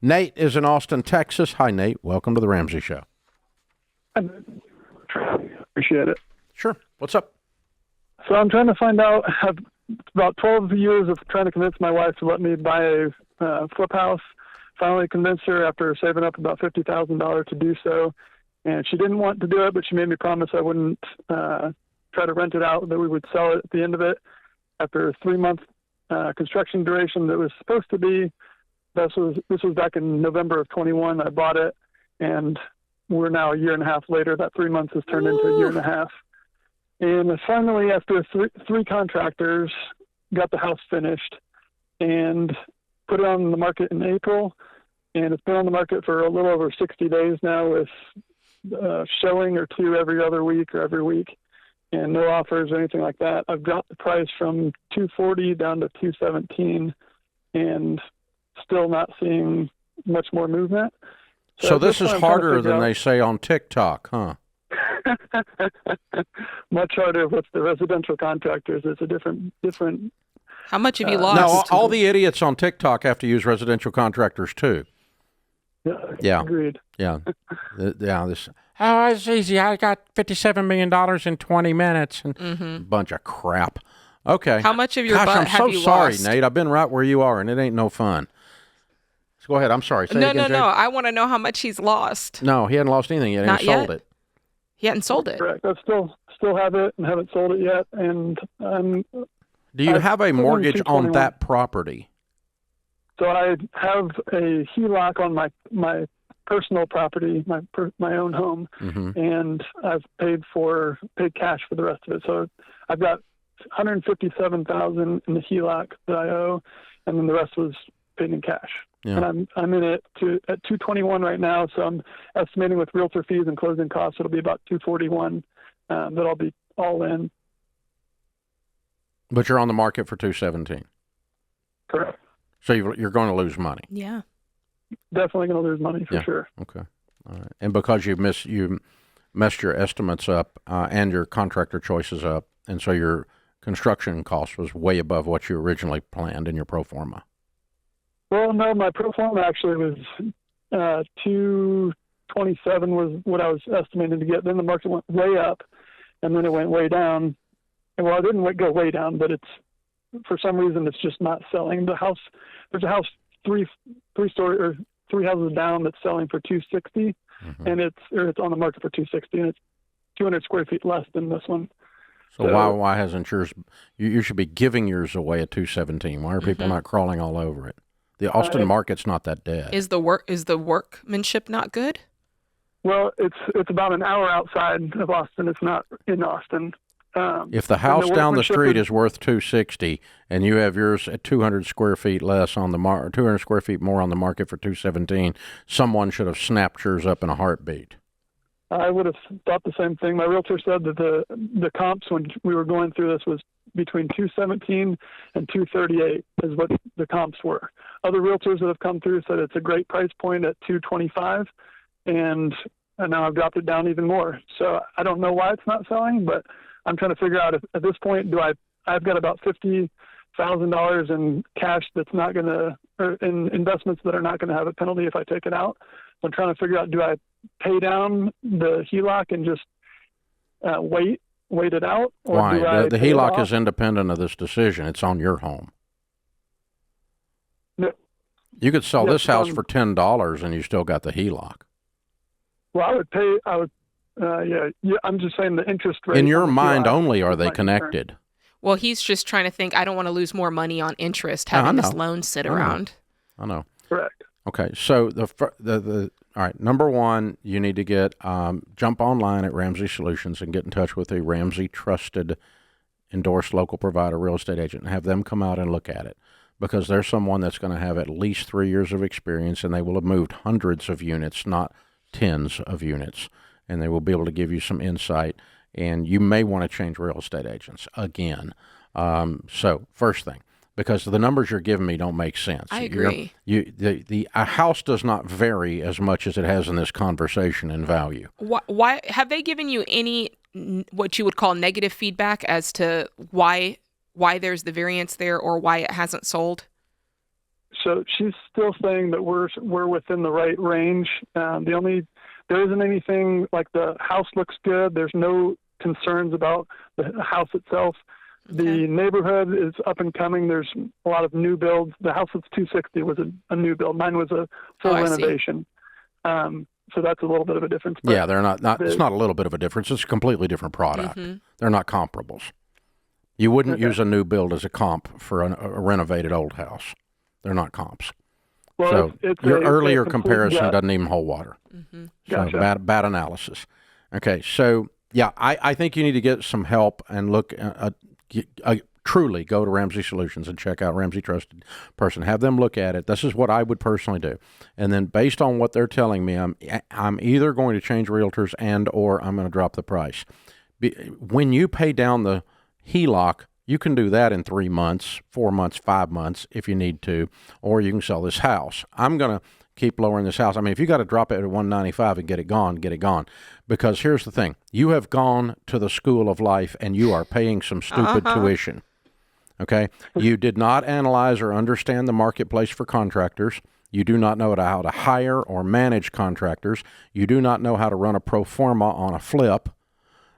Nate is in Austin, Texas. Hi, Nate. Welcome to the Ramsey Show. Appreciate it. Sure. What's up? So I'm trying to find out, I've about 12 years of trying to convince my wife to let me buy a flip house. Finally convinced her after saving up about $50,000 to do so. And she didn't want to do it, but she made me promise I wouldn't try to rent it out, that we would sell it at the end of it. After a 3-month construction duration that was supposed to be, this was back in November of 21. I bought it, and we're now a year and a half later. That 3 months has turned into a year and a half. And finally, after three contractors, got the house finished and put it on the market in April. And it's been on the market for a little over 60 days now, with showing or two every other week or every week, and no offers or anything like that. I've dropped the price from $240 down to $217, and still not seeing much more movement. So this is harder than they say on TikTok, huh? Much harder with the residential contractors. It's a different. How much have you lost? No, all the idiots on TikTok have to use residential contractors too. Yeah. Agreed. Yeah. It's easy. I got $57 million in 20 minutes. And bunch of crap. Okay. How much of your butt have you lost? I'm so sorry, Nate. I've been right where you are, and it ain't no fun. So go ahead. I'm sorry. Say it again, Jay. No. I want to know how much he's lost. No, he hadn't lost anything yet. Not he sold it. He hadn't sold it. Correct. I still have it and haven't sold it yet. And do you have a mortgage on that property? So I have a HELOC on my personal property, my own home, and I've paid cash for the rest of it. So I've got $157,000 in the HELOC that I owe, and then the rest was paid in cash. Yeah. And I'm in it at $221 right now. So I'm estimating with realtor fees and closing costs, it'll be about $241 that I'll be all in. But you're on the market for $217. Correct. So you're going to lose money. Yeah. Definitely going to lose money for sure. Okay. All right. And because you messed your estimates up and your contractor choices up, and so your construction cost was way above what you originally planned in your pro forma. Well, no, my pro forma actually was $227 was what I was estimating to get. Then the market went way up, and then it went way down. And well, it didn't go way down, but for some reason it's just not selling. There's a house three houses down that's selling for $260, and it's on the market for $260, and it's 200 square feet less than this one. So why hasn't yours? You should be giving yours away at $217. Why are people not crawling all over it? The Austin market's not that dead. Is the workmanship not good? Well, it's about an hour outside of Austin. It's not in Austin. If the house down the street is worth $260 and you have yours at 200 square feet less on the 200 square feet more on the market for $217, someone should have snapped yours up in a heartbeat. I would have thought the same thing. My realtor said that the comps when we were going through this was between $217 and $238 is what the comps were. Other realtors that have come through said it's a great price point at $225, and now I've dropped it down even more. So I don't know why it's not selling, but I'm trying to figure out if, at this point, I've got about $50,000 in cash that's not going to, or in investments that are not going to have a penalty if I take it out. I'm trying to figure out, do I pay down the HELOC and just wait it out? Or why? The HELOC is independent of this decision. It's on your home. No. You could sell this house for $10 and you still got the HELOC. Well, I'm just saying the interest rate. In your mind only are they connected? Well, he's just trying to think, I don't want to lose more money on interest having this loan sit around. I know. Correct. Okay, so all right, number one, you need to get jump online at Ramsey Solutions and get in touch with a Ramsey trusted, endorsed local provider, real estate agent, and have them come out and look at it, because there's someone that's going to have at least 3 years of experience, and they will have moved hundreds of units, not tens of units, and they will be able to give you some insight. And you may want to change real estate agents again. So first thing, because the numbers you're giving me don't make sense. I agree. A house does not vary as much as it has in this conversation in value. Why have they given you any what you would call negative feedback as to why there's the variance there or why it hasn't sold? So she's still saying that we're within the right range. There isn't anything like the house looks good. There's no concerns about the house itself. Okay. The neighborhood is up and coming. There's a lot of new builds. The house that's 260 was a new build. Mine was a full renovation. So that's a little bit of a difference. Yeah, they're not it's not a little bit of a difference. It's a completely different product. Mm-hmm. They're not comparables. You wouldn't use a new build as a comp for a renovated old house. They're not comps. Well, so your earlier comparison doesn't even hold water. Mm-hmm. So gotcha. bad analysis. Okay, so yeah, I think you need to get some help and look truly go to Ramsey Solutions and check out Ramsey Trusted Person. Have them look at it. This is what I would personally do. And then based on what they're telling me, I'm either going to change realtors or I'm going to drop the price. When you pay down the HELOC, you can do that in 3 months, 4 months, 5 months if you need to, or you can sell this house. I'm going to keep lowering this house. I mean, if you got to drop it at 195 and get it gone. Because here's the thing. You have gone to the school of life and you are paying some stupid tuition. Okay? You did not analyze or understand the marketplace for contractors. You do not know how to hire or manage contractors. You do not know how to run a pro forma on a flip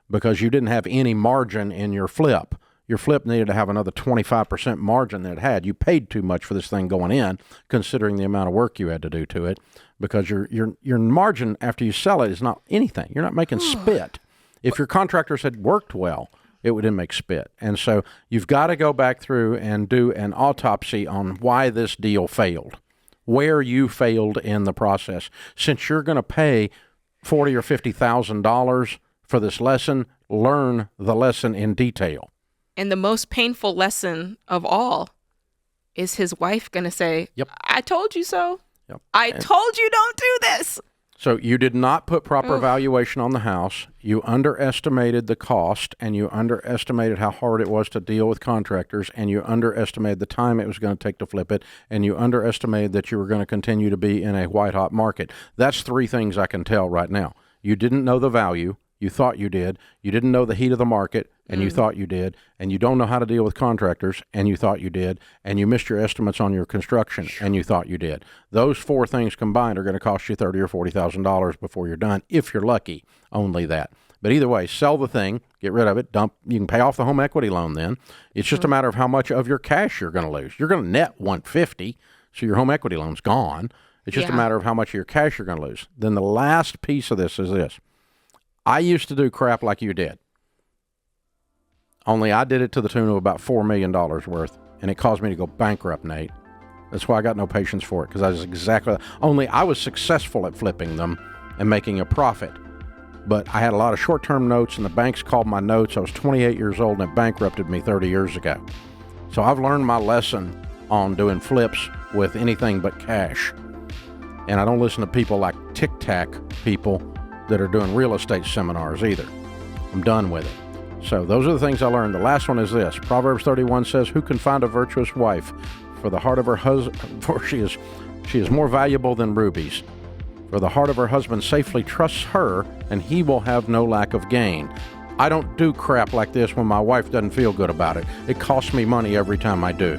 because you didn't have any margin in your flip. Your flip needed to have another 25% margin that it had. You paid too much for this thing going in, considering the amount of work you had to do to it, because your margin after you sell it is not anything. You're not making spit. If your contractors had worked well, it wouldn't make spit. And so you've got to go back through and do an autopsy on why this deal failed, where you failed in the process. Since you're going to pay $40,000 or $50,000 for this lesson, learn the lesson in detail. And the most painful lesson of all is his wife going to say, "Yep, I told you so. Yep. I told you don't do this." So you did not put proper valuation on the house. You underestimated the cost, and you underestimated how hard it was to deal with contractors, and you underestimated the time it was going to take to flip it, and you underestimated that you were going to continue to be in a white-hot market. That's 3 things I can tell right now. You didn't know the value. You thought you did. You didn't know the heat of the market, and you thought you did. And you don't know how to deal with contractors, and you thought you did. And you missed your estimates on your construction, and you thought you did. Those 4 things combined are going to cost you $30,000 or $40,000 before you're done, if you're lucky. Only that. But either way, sell the thing, get rid of it, dump. You can pay off the home equity loan then. It's just a matter of how much of your cash you're going to lose. You're going to net $150, so your home equity loan's gone. It's just a matter of how much of your cash you're going to lose. Then the last piece of this is this. I used to do crap like you did. Only I did it to the tune of about $4 million worth, and it caused me to go bankrupt, Nate. That's why I got no patience for it, because I was only I was successful at flipping them and making a profit. But I had a lot of short-term notes, and the banks called my notes. I was 28 years old, and it bankrupted me 30 years ago. So I've learned my lesson on doing flips with anything but cash. And I don't listen to people like Tic Tac people that are doing real estate seminars either. I'm done with it. So those are the things I learned. The last one is this. Proverbs 31 says, "Who can find a virtuous wife? For the heart of her husband, for she is more valuable than rubies. For the heart of her husband safely trusts her, and he will have no lack of gain." I don't do crap like this when my wife doesn't feel good about it. It costs me money every time I do.